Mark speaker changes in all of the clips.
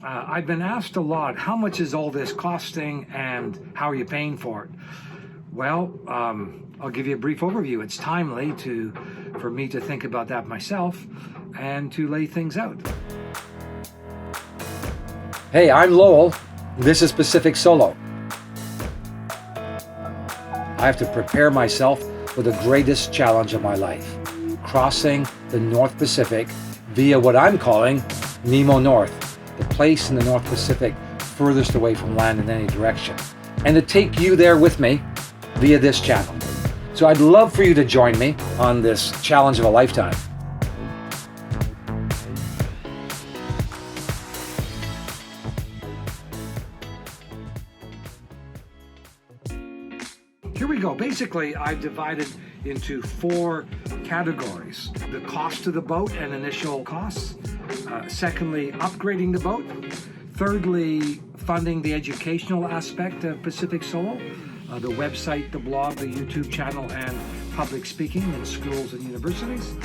Speaker 1: I've been asked a lot, how much is all this costing and how are you paying for it? Well, I'll give you a brief overview. It's timely for me to think about that myself and to lay things out.
Speaker 2: Hey, I'm Lowell. This is Pacific Solo. I have to prepare myself for the greatest challenge of my life, crossing the North Pacific via what I'm calling Nemo North, the place in the North Pacific furthest away from land in any direction, and to take you there with me via this channel. So I'd love for you to join me on this challenge of a lifetime.
Speaker 1: Here we go. Basically, I've divided into 4 categories: the cost of the boat and initial costs. Secondly, upgrading the boat. Thirdly, funding the educational aspect of Pacific Solo, the website, the blog, the YouTube channel, and public speaking in schools and universities.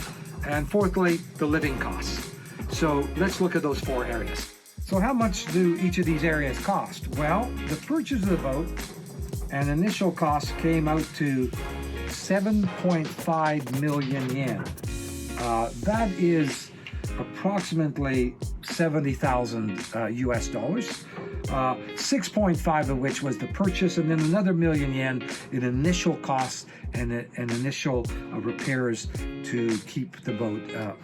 Speaker 1: And fourthly, the living costs. So let's look at those 4 areas. So how much do each of these areas cost? Well, the purchase of the boat and initial costs came out to 7.5 million yen. That is approximately 70,000 US dollars. 6.5 of which was the purchase, and then another million yen in initial costs and initial repairs to keep the boat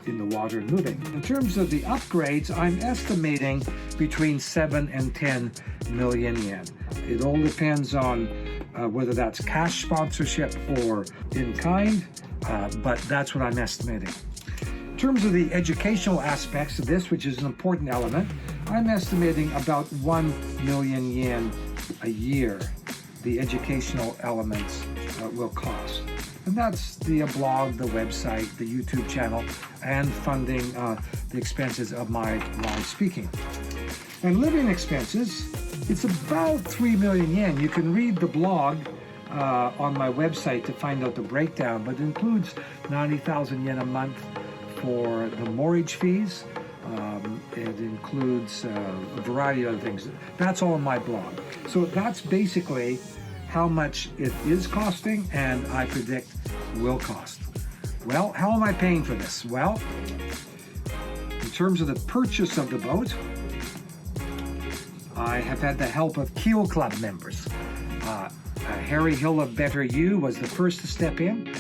Speaker 1: in the water and moving. In terms of the upgrades, I'm estimating between 7 and 10 million yen. It all depends on whether that's cash sponsorship or in kind, but that's what I'm estimating. In terms of the educational aspects of this, which is an important element, I'm estimating about 1 million yen a year the educational elements will cost. And that's the blog, the website, the YouTube channel, and funding the expenses of my live speaking. And living expenses, it's about 3 million yen. You can read the blog on my website to find out the breakdown, but it includes 90,000 yen a month for the mortgage fees. It includes a variety of other things. That's all in my blog. So that's basically how much it is costing and I predict will cost. Well, how am I paying for this? Well, in terms of the purchase of the boat, I have had the help of Keel Club members. Harry Hill of BetterU was the first to step in.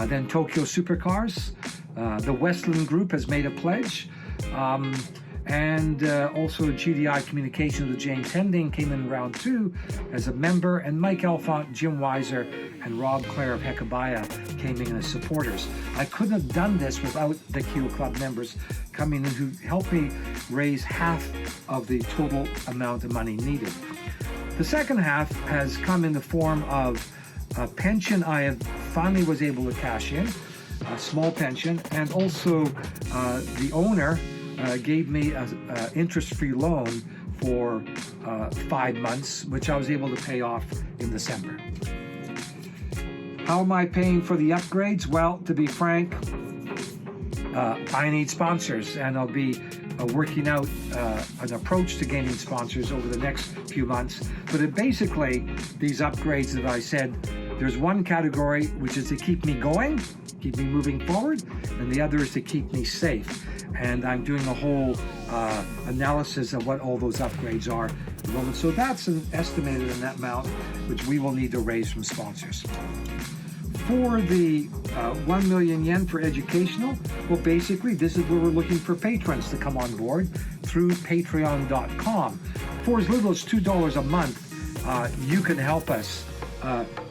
Speaker 1: Then Tokyo Supercars. The Westlund Group has made a pledge. And also GDI Communications with James Hending came in round 2 as a member, and Mike Elfont, Jim Weiser, and Rob Clare of Heckabaya came in as supporters. I couldn't have done this without the Keel Club members coming in, who helped me raise half of the total amount of money needed. The second half has come in the form of a pension I have finally was able to cash in, a small pension, and also the owner gave me an interest-free loan for 5 months, which I was able to pay off in December. How am I paying for the upgrades? Well, to be frank, I need sponsors, and I'll be working out an approach to gaining sponsors over the next few months. But basically, these upgrades that I said, there's one category which is to keep me going, keep me moving forward, and the other is to keep me safe. And I'm doing a whole analysis of what all those upgrades are at the moment. So that's an estimated amount which we will need to raise from sponsors. For the 1 million yen for educational, well, basically, this is where we're looking for patrons to come on board through patreon.com. For as little as $2 a month, you can help us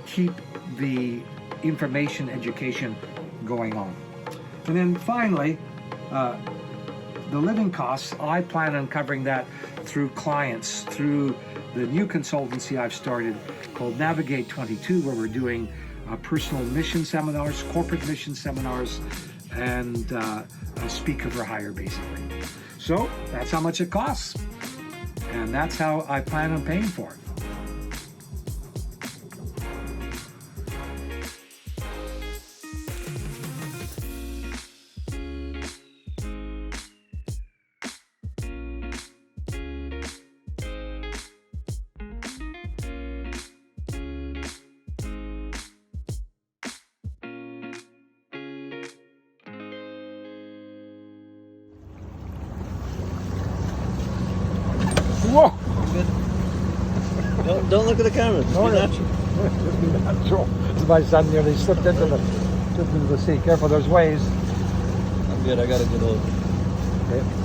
Speaker 1: keep the information education going on. And then finally, the living costs, I plan on covering that through clients, through the new consultancy I've started called Navigate 22, where we're doing personal mission seminars, corporate mission seminars, and a speaker for hire, basically. So that's how much it costs, and that's how I plan on paying for it. Whoa!
Speaker 3: Good. Don't look at the camera. Just
Speaker 1: No,
Speaker 3: be
Speaker 1: yeah.
Speaker 3: natural.
Speaker 1: Just be natural. My son nearly slipped into the sea. Careful, there's waves.
Speaker 3: I'm good. I got a good hold.
Speaker 1: Okay.